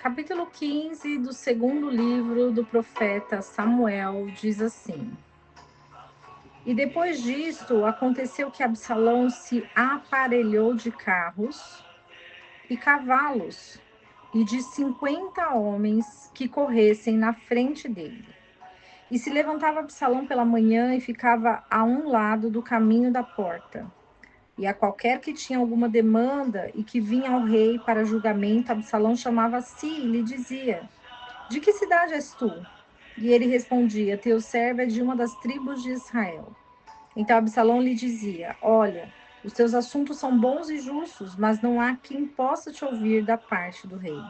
Capítulo 15 do segundo livro do profeta Samuel diz assim: E depois disto, aconteceu que Absalão se aparelhou de carros e cavalos e de 50 homens que corressem na frente dele. E se levantava Absalão pela manhã e ficava a um lado do caminho da porta. E a qualquer que tinha alguma demanda e que vinha ao rei para julgamento, Absalão chamava a si e lhe dizia: De que cidade és tu? E ele respondia: Teu servo é de uma das tribos de Israel. Então Absalão lhe dizia: Olha, os teus assuntos são bons e justos, mas não há quem possa te ouvir da parte do rei.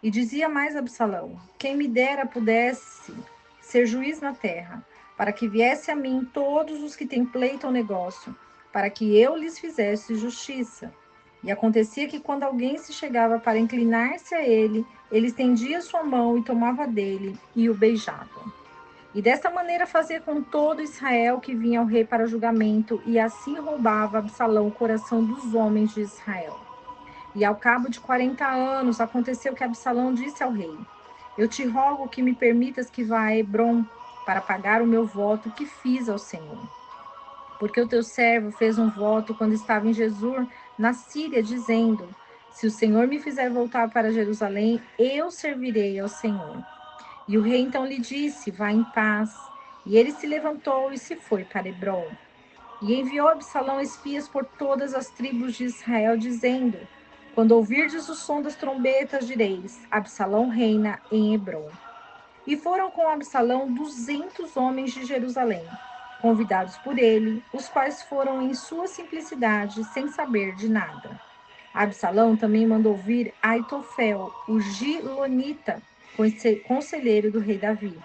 E dizia mais Absalão: Quem me dera pudesse ser juiz na terra, para que viesse a mim todos os que têm pleito ou negócio, para que eu lhes fizesse justiça. E acontecia que quando alguém se chegava para inclinar-se a ele, ele estendia sua mão e tomava dele e o beijava. E desta maneira fazia com todo Israel que vinha ao rei para julgamento, e assim roubava Absalão o coração dos homens de Israel. E ao cabo de 40 anos, aconteceu que Absalão disse ao rei: Eu te rogo que me permitas que vá a Hebrom para pagar o meu voto que fiz ao Senhor. Porque o teu servo fez um voto quando estava em Jesur, na Síria, dizendo: Se o Senhor me fizer voltar para Jerusalém, eu servirei ao Senhor. E o rei então lhe disse: Vá em paz. E ele se levantou e se foi para Hebrom. E enviou Absalão espias por todas as tribos de Israel, dizendo: Quando ouvirdes o som das trombetas, direis: Absalão reina em Hebrom. E foram com Absalão 200 homens de Jerusalém, convidados por ele, os quais foram em sua simplicidade, sem saber de nada. Absalão também mandou vir Aitofel, o Gilonita, conselheiro do rei Davi,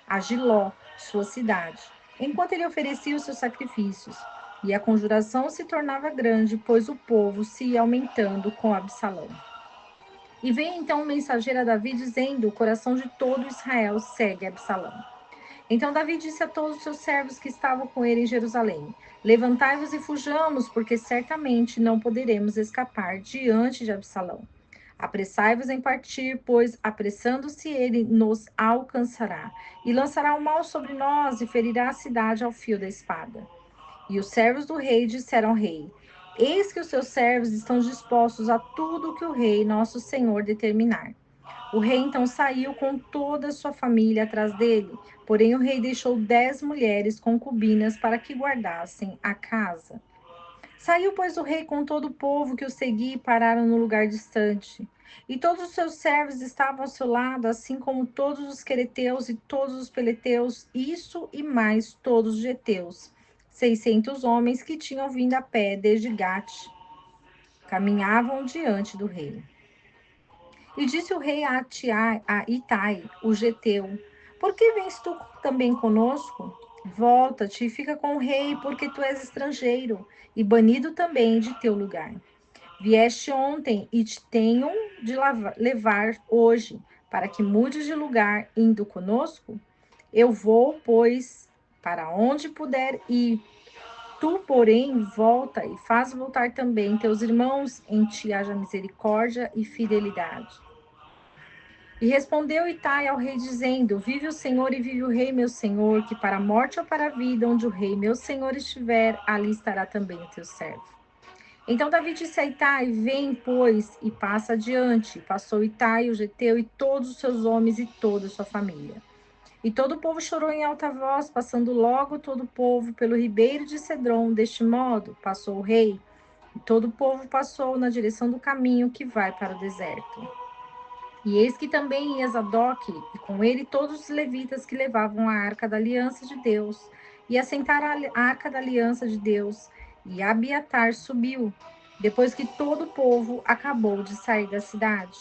a Giló, sua cidade, enquanto ele oferecia os seus sacrifícios. E a conjuração se tornava grande, pois o povo se ia aumentando com Absalão. E veio então um mensageiro a Davi, dizendo: O coração de todo Israel segue Absalão. Então Davi disse a todos os seus servos que estavam com ele em Jerusalém: Levantai-vos e fujamos, porque certamente não poderemos escapar diante de Absalão. Apressai-vos em partir, pois, apressando-se ele, nos alcançará, e lançará o mal sobre nós, e ferirá a cidade ao fio da espada. E os servos do rei disseram ao rei: Eis que os seus servos estão dispostos a tudo o que o rei, nosso senhor, determinar. O rei então saiu com toda a sua família atrás dele, porém o rei deixou 10 mulheres concubinas para que guardassem a casa. Saiu, pois, o rei com todo o povo que o seguia e pararam no lugar distante. E todos os seus servos estavam ao seu lado, assim como todos os quereteus e todos os peleteus, isso e mais todos os geteus. 600 homens que tinham vindo a pé desde Gate, caminhavam diante do rei. E disse o rei a Itai, o geteu: Por que vens tu também conosco? Volta-te e fica com o rei, porque tu és estrangeiro e banido também de teu lugar. Vieste ontem e te tenho de levar hoje, para que mudes de lugar indo conosco? Eu vou, pois, para onde puder ir. Tu, porém, volta e faz voltar também teus irmãos, em ti haja misericórdia e fidelidade. E respondeu Itai ao rei, dizendo: Vive o Senhor e vive o rei, meu senhor, que para a morte ou para a vida, onde o rei, meu senhor, estiver, ali estará também o teu servo. Então Davi disse a Itai: Vem, pois, e passa adiante. Passou Itai, o geteu, e todos os seus homens e toda a sua família. E todo o povo chorou em alta voz, passando logo todo o povo pelo ribeiro de Cedron. Deste modo, passou o rei, e todo o povo passou na direção do caminho que vai para o deserto. E eis que também ia Zadok, e com ele todos os levitas que levavam a arca da aliança de Deus, e assentaram a arca da aliança de Deus, e Abiatar subiu, depois que todo o povo acabou de sair da cidade.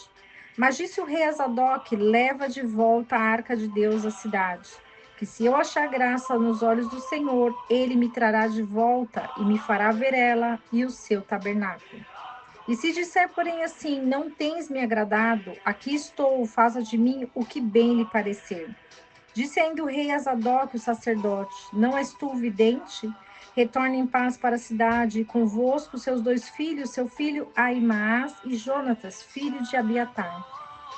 Mas disse o rei a Zadok: Leva de volta a arca de Deus à cidade, que se eu achar graça nos olhos do Senhor, ele me trará de volta e me fará ver ela e o seu tabernáculo. E se disser, porém, assim: Não tens me agradado, aqui estou, faça de mim o que bem lhe parecer. Disse ainda o rei a Zadok, o sacerdote: Não és tu vidente? Retorne em paz para a cidade, e convosco seus 2 filhos, seu filho Aimaas e Jonatas, filho de Abiatar.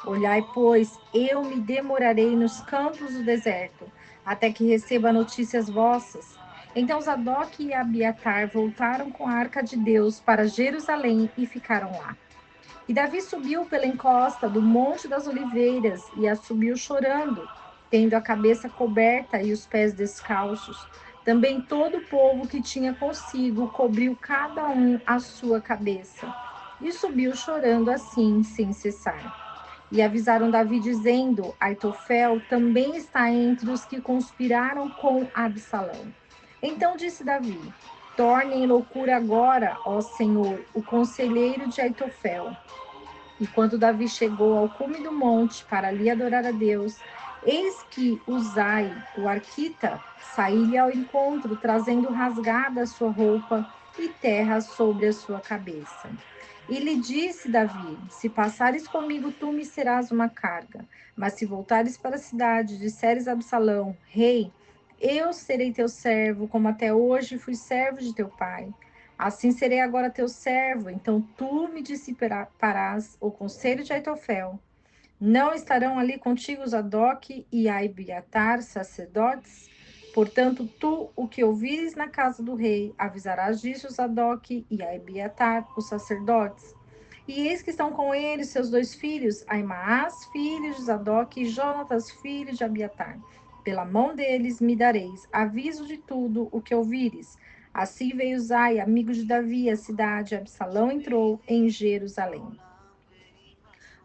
Olhai, pois, eu me demorarei nos campos do deserto, até que receba notícias vossas. Então Zadok e Abiatar voltaram com a arca de Deus para Jerusalém e ficaram lá. E Davi subiu pela encosta do Monte das Oliveiras e a subiu chorando, tendo a cabeça coberta e os pés descalços. Também todo o povo que tinha consigo cobriu cada um a sua cabeça. E subiu chorando assim, sem cessar. E avisaram Davi, dizendo: Aitofel também está entre os que conspiraram com Absalão. Então disse Davi: Torne em loucura agora, ó Senhor, o conselheiro de Aitofel. E quando Davi chegou ao cume do monte para ali adorar a Deus, eis que Uzai, o arquita, saiu-lhe ao encontro, trazendo rasgada a sua roupa e terra sobre a sua cabeça. E lhe disse Davi: Se passares comigo, tu me serás uma carga. Mas se voltares para a cidade, disseres a Absalão: Rei, eu serei teu servo, como até hoje fui servo de teu pai. Assim serei agora teu servo, então tu me dissiparás o conselho de Aitofel. Não estarão ali contigo Zadok e Abiatar, sacerdotes? Portanto, tu, o que ouvires na casa do rei, avisarás disso Zadok e Abiatar, os sacerdotes. E eis que estão com ele seus dois filhos, Aimaas, filho de Zadok, e Jonatas, filho de Abiatar. Pela mão deles me dareis aviso de tudo o que ouvires. Assim veio Zai, amigo de Davi, à cidade. Absalão entrou em Jerusalém.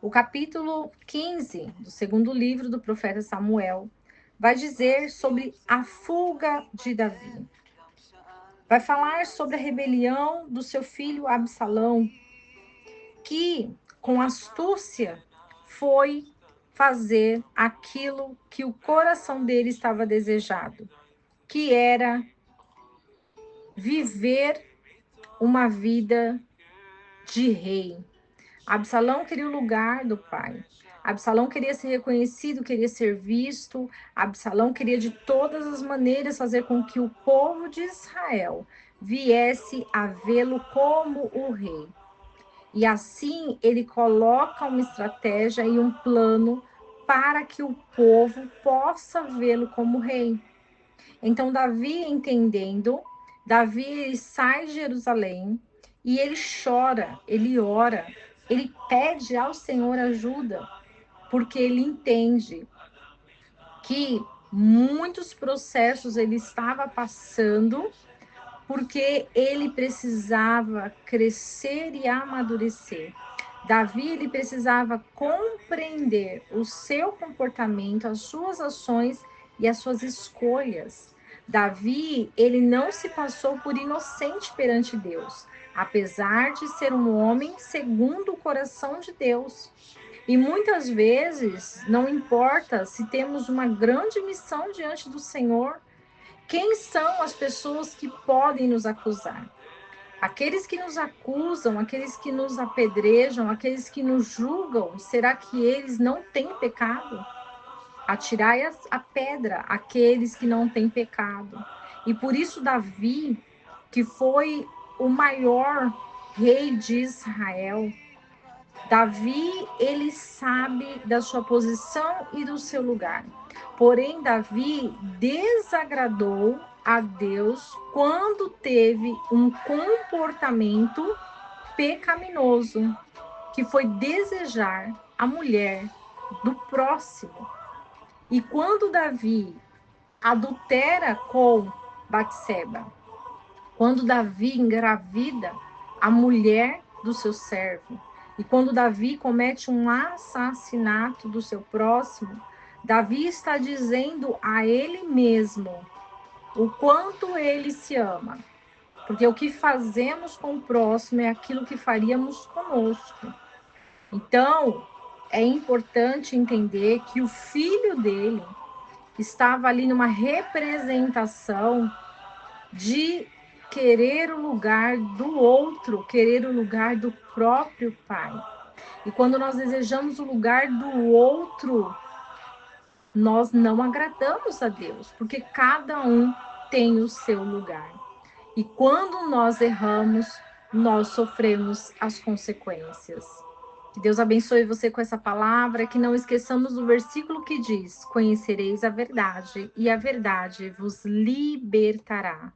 O capítulo 15 do segundo livro do profeta Samuel vai dizer sobre a fuga de Davi. Vai falar sobre a rebelião do seu filho Absalão, que, com astúcia, foi fazer aquilo que o coração dele estava desejado, que era viver uma vida de rei. Absalão queria o lugar do pai. Absalão queria ser reconhecido, queria ser visto. Absalão queria de todas as maneiras fazer com que o povo de Israel viesse a vê-lo como o rei. E assim ele coloca uma estratégia e um plano para que o povo possa vê-lo como rei. Então Davi, entendendo, Davi sai de Jerusalém e ele chora, ele ora, ele pede ao Senhor ajuda, porque ele entende que muitos processos ele estava passando, porque ele precisava crescer e amadurecer. Davi, ele precisava compreender o seu comportamento, as suas ações e as suas escolhas. Davi, ele não se passou por inocente perante Deus, apesar de ser um homem segundo o coração de Deus. E muitas vezes, não importa se temos uma grande missão diante do Senhor, quem são as pessoas que podem nos acusar? Aqueles que nos acusam, aqueles que nos apedrejam, aqueles que nos julgam, será que eles não têm pecado? Atirai a pedra aqueles que não têm pecado. E por isso Davi, que foi o maior rei de Israel, Davi, ele sabe da sua posição e do seu lugar. Porém, Davi desagradou a Deus quando teve um comportamento pecaminoso, que foi desejar a mulher do próximo. E quando Davi adultera com Batseba, quando Davi engravida a mulher do seu servo, e quando Davi comete um assassinato do seu próximo, Davi está dizendo a ele mesmo o quanto ele se ama. Porque o que fazemos com o próximo é aquilo que faríamos conosco. Então, é importante entender que o filho dele estava ali numa representação de querer o lugar do outro, querer o lugar do próprio pai. E quando nós desejamos o lugar do outro, nós não agradamos a Deus, porque cada um tem o seu lugar. E quando nós erramos, nós sofremos as consequências. Que Deus abençoe você com essa palavra, que não esqueçamos do versículo que diz: conhecereis a verdade, e a verdade vos libertará.